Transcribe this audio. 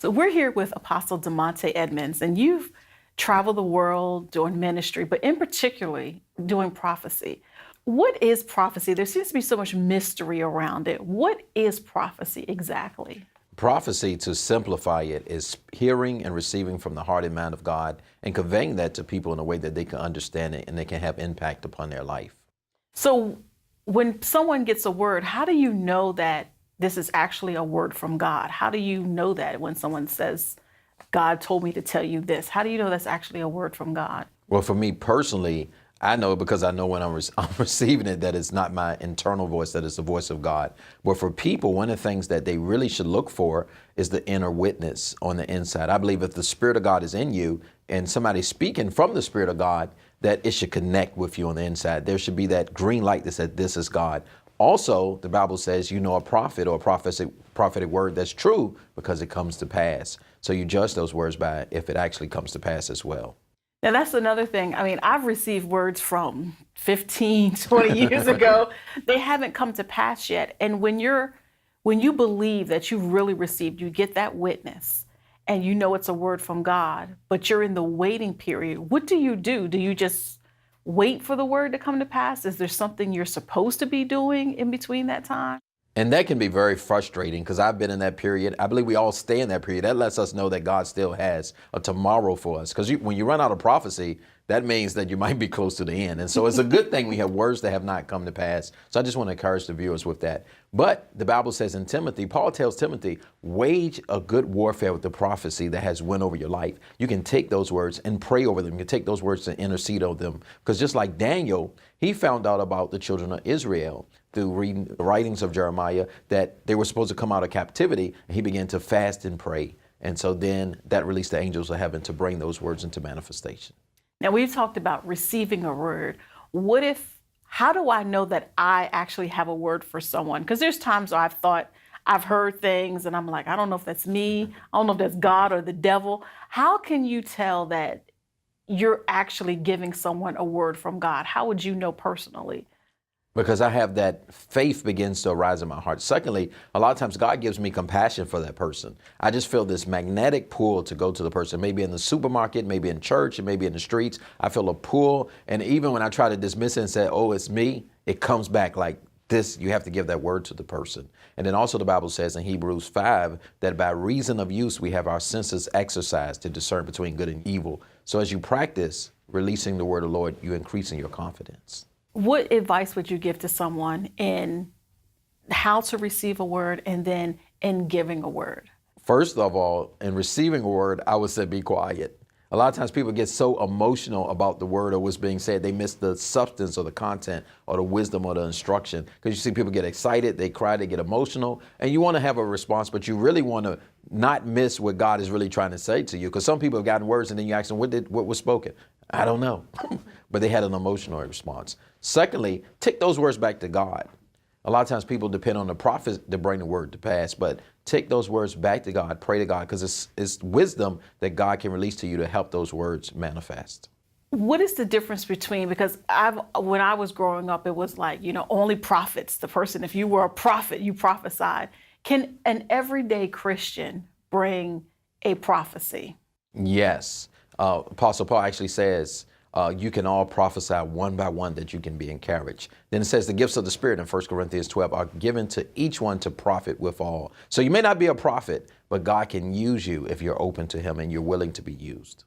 So we're here with Apostle DeMonte Edmonds, and you've traveled the world doing ministry, but in particularly doing prophecy. What is prophecy? There seems to be so much mystery around it. What is prophecy exactly? Prophecy, to simplify it, is hearing and receiving from the heart and mind of God and conveying that to people in a way that they can understand it and they can have impact upon their life. So when someone gets a word, how do you know that this is actually a word from God? How do you know that when someone says, God told me to tell you this? How do you know that's actually a word from God? Well, for me personally, I know because I know when I'm receiving it that it's not my internal voice, that it's the voice of God. But for people, one of the things that they really should look for is the inner witness on the inside. I believe if the Spirit of God is in you and somebody's speaking from the Spirit of God, that it should connect with you on the inside. There should be that green light that said, this is God. Also, the Bible says, you know, a prophet or a prophetic word that's true because it comes to pass. So you judge those words by if it actually comes to pass as well. Now, that's another thing. I mean, I've received words from 15, 20 years ago. They haven't come to pass yet. And when you believe that you really received, you get that witness and you know it's a word from God, but you're in the waiting period. What do you do? Do you just wait for the word to come to pass? Is there something you're supposed to be doing in between that time? And that can be very frustrating because I've been in that period. I believe we all stay in that period. That lets us know that God still has a tomorrow for us. Because when you run out of prophecy, that means that you might be close to the end. And so it's a good thing we have words that have not come to pass. So I just want to encourage the viewers with that. But the Bible says in Timothy, Paul tells Timothy, wage a good warfare with the prophecy that has went over your life. You can take those words and pray over them. You can take those words to intercede over them. Because just like Daniel, he found out about the children of Israel through reading the writings of Jeremiah that they were supposed to come out of captivity, and he began to fast and pray. And so then that released the angels of heaven to bring those words into manifestation. Now, we've talked about receiving a word. How do I know that I actually have a word for someone? Because there's times where I've heard things and I'm like, I don't know if that's me. I don't know if that's God or the devil. How can you tell that you're actually giving someone a word from God? How would you know personally? Because I have that faith begins to arise in my heart. Secondly, a lot of times God gives me compassion for that person. I just feel this magnetic pull to go to the person, maybe in the supermarket, maybe in church, and maybe in the streets. I feel a pull. And even when I try to dismiss it and say, oh, it's me, it comes back like this. You have to give that word to the person. And then also the Bible says in Hebrews 5 that by reason of use, we have our senses exercised to discern between good and evil. So as you practice releasing the word of the Lord, you're increasing your confidence. What advice would you give to someone in how to receive a word and then in giving a word? First of all, in receiving a word, I would say be quiet. A lot of times people get so emotional about the word or what's being said, they miss the substance or the content or the wisdom or the instruction. Because you see people get excited, they cry, they get emotional, and you want to have a response, but you really want to not miss what God is really trying to say to you. Because some people have gotten words and then you ask them, what was spoken? I don't know. But they had an emotional response. Secondly, take those words back to God. A lot of times people depend on the prophet to bring the word to pass, but take those words back to God, pray to God, because it's wisdom that God can release to you to help those words manifest. What is the difference between, because when I was growing up, it was like, only prophets, the person, if you were a prophet, you prophesied. Can an everyday Christian bring a prophecy? Yes. Apostle Paul actually says, you can all prophesy one by one that you can be encouraged. Then it says the gifts of the Spirit in 1 Corinthians 12 are given to each one to profit withal. So you may not be a prophet, but God can use you if you're open to him and you're willing to be used.